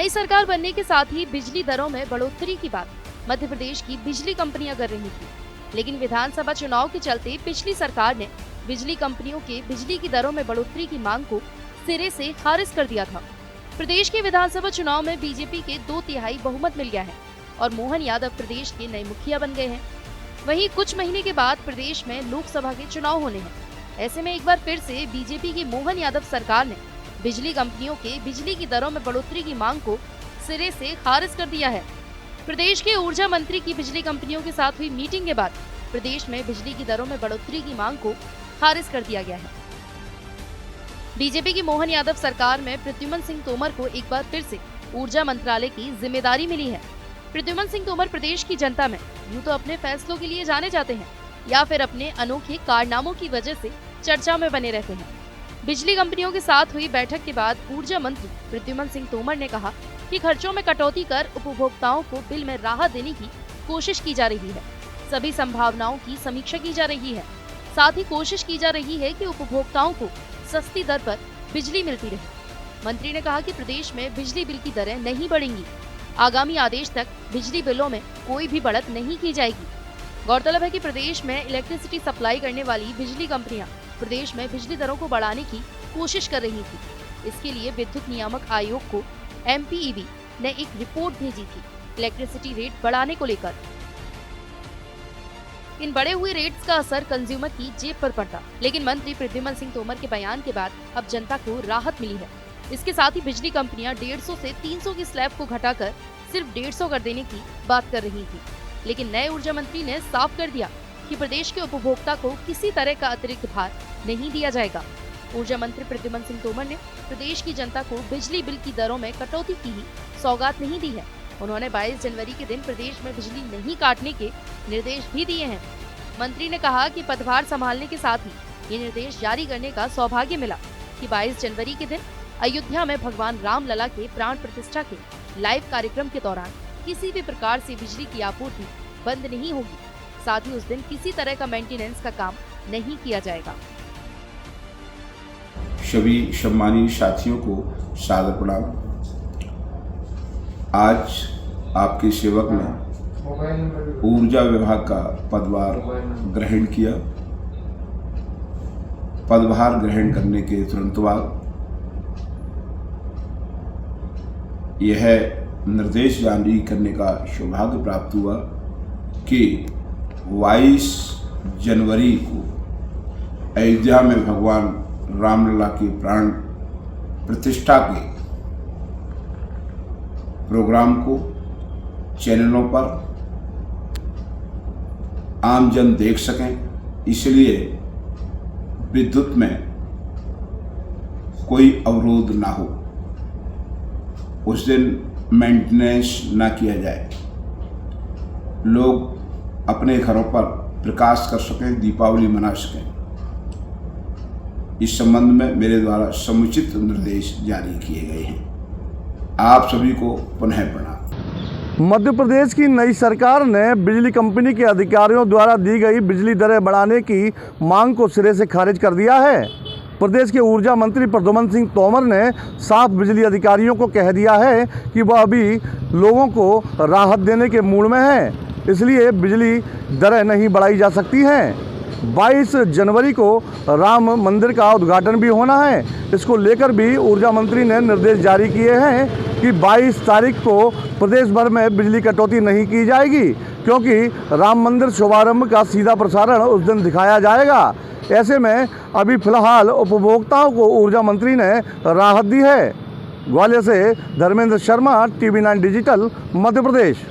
नई सरकार बनने के साथ ही बिजली दरों में बढ़ोतरी की बात मध्य प्रदेश की बिजली कंपनियां कर रही थी, लेकिन विधानसभा चुनाव के चलते पिछली सरकार ने बिजली कंपनियों के बिजली की दरों में बढ़ोतरी की मांग को सिरे से खारिज कर दिया था। प्रदेश के विधानसभा चुनाव में बीजेपी के 2/3 बहुमत मिल गया है और मोहन यादव प्रदेश के नए मुखिया बन गए हैं। वहीं कुछ महीने के बाद प्रदेश में लोकसभा के चुनाव होने हैं। ऐसे में एक बार फिर से बीजेपी की मोहन यादव सरकार ने बिजली कंपनियों के बिजली की दरों में बढ़ोतरी की मांग को सिरे से खारिज कर दिया है। प्रदेश के ऊर्जा मंत्री की बिजली कंपनियों के साथ हुई मीटिंग के बाद प्रदेश में बिजली की दरों में बढ़ोतरी की मांग को खारिज कर दिया गया है। बीजेपी की मोहन यादव सरकार में प्रद्युम्न सिंह तोमर को एक बार फिर से ऊर्जा मंत्रालय की जिम्मेदारी मिली है। प्रद्युम्न सिंह तोमर प्रदेश की जनता में यूं तो अपने फैसलों के लिए जाने जाते हैं या फिर अपने अनोखे कारनामों की वजह से चर्चा में बने रहते हैं। बिजली कंपनियों के साथ हुई बैठक के बाद ऊर्जा मंत्री प्रद्युम्न सिंह तोमर ने कहा कि खर्चों में कटौती कर उपभोक्ताओं को बिल में राहत देने की कोशिश की जा रही है। सभी संभावनाओं की समीक्षा की जा रही है। साथ ही कोशिश की जा रही है कि उपभोक्ताओं को सस्ती दर पर बिजली मिलती रहे। मंत्री ने कहा कि प्रदेश में बिजली बिल की दरें नहीं बढ़ेंगी। आगामी आदेश तक बिजली बिलों में कोई भी बढ़त नहीं की जाएगी। गौरतलब है कि प्रदेश में इलेक्ट्रिसिटी सप्लाई करने वाली बिजली कंपनियां प्रदेश में बिजली दरों को बढ़ाने की कोशिश कर रही थी। इसके लिए विद्युत नियामक आयोग को MPEB ने एक रिपोर्ट भेजी थी इलेक्ट्रिसिटी रेट बढ़ाने को लेकर। इन बढ़े हुए रेट्स का असर कंज्यूमर की जेब पर पड़ता, लेकिन मंत्री प्रद्युम्न सिंह तोमर के बयान के बाद अब जनता को राहत मिली है। इसके साथ ही बिजली कंपनियां 150 से 300 की स्लैब को घटाकर सिर्फ 150 कर देने की बात कर रही थी, लेकिन नए ऊर्जा मंत्री ने साफ कर दिया कि प्रदेश के उपभोक्ता को किसी तरह का अतिरिक्त भार नहीं दिया जाएगा। ऊर्जा मंत्री प्रद्युम्न सिंह तोमर ने प्रदेश की जनता को बिजली बिल की दरों में कटौती की ही सौगात नहीं दी है। उन्होंने 22 जनवरी के दिन प्रदेश में बिजली नहीं काटने के निर्देश भी दिए हैं। मंत्री ने कहा कि पदभार संभालने के साथ ही ये निर्देश जारी करने का सौभाग्य मिला कि 22 जनवरी के दिन अयोध्या में भगवान राम लला के प्राण प्रतिष्ठा के लाइव कार्यक्रम के दौरान किसी भी प्रकार से बिजली की आपूर्ति बंद नहीं होगी। साथ ही उस दिन किसी तरह का मेंटेनेंस का काम नहीं किया जाएगा। सभी सम्मानीय साथियों को सादर प्रणाम। आज आपके सेवक ने ऊर्जा विभाग का पदभार ग्रहण किया। पदभार ग्रहण करने के तुरंत बाद यह निर्देश जारी करने का सौभाग्य प्राप्त हुआ कि 22 जनवरी को अयोध्या में भगवान रामलला की प्राण प्रतिष्ठा के प्रोग्राम को चैनलों पर आम जन देख सकें, इसलिए विद्युत में कोई अवरोध ना हो, उस दिन मेंटेनेंस ना किया जाए, लोग अपने घरों पर प्रकाश कर सकें, दीपावली मना सकें। इस संबंध में मेरे द्वारा समुचित निर्देश जारी किए गए हैं। आप सभी को पुनः प्रणाम। मध्य प्रदेश की नई सरकार ने बिजली कंपनी के अधिकारियों द्वारा दी गई बिजली दरें बढ़ाने की मांग को सिरे से खारिज कर दिया है। प्रदेश के ऊर्जा मंत्री प्रद्युम्न सिंह तोमर ने साफ बिजली अधिकारियों को कह दिया है कि वह अभी लोगों को राहत देने के मूड में है, इसलिए बिजली दरें नहीं बढ़ाई जा सकती हैं। 22 जनवरी को राम मंदिर का उद्घाटन भी होना है। इसको लेकर भी ऊर्जा मंत्री ने निर्देश जारी किए हैं कि 22 तारीख को प्रदेश भर में बिजली कटौती नहीं की जाएगी, क्योंकि राम मंदिर शुभारंभ का सीधा प्रसारण उस दिन दिखाया जाएगा। ऐसे में अभी फिलहाल उपभोक्ताओं को ऊर्जा मंत्री ने राहत दी है। ग्वालियर से धर्मेंद्र शर्मा, TV9 डिजिटल, मध्य प्रदेश।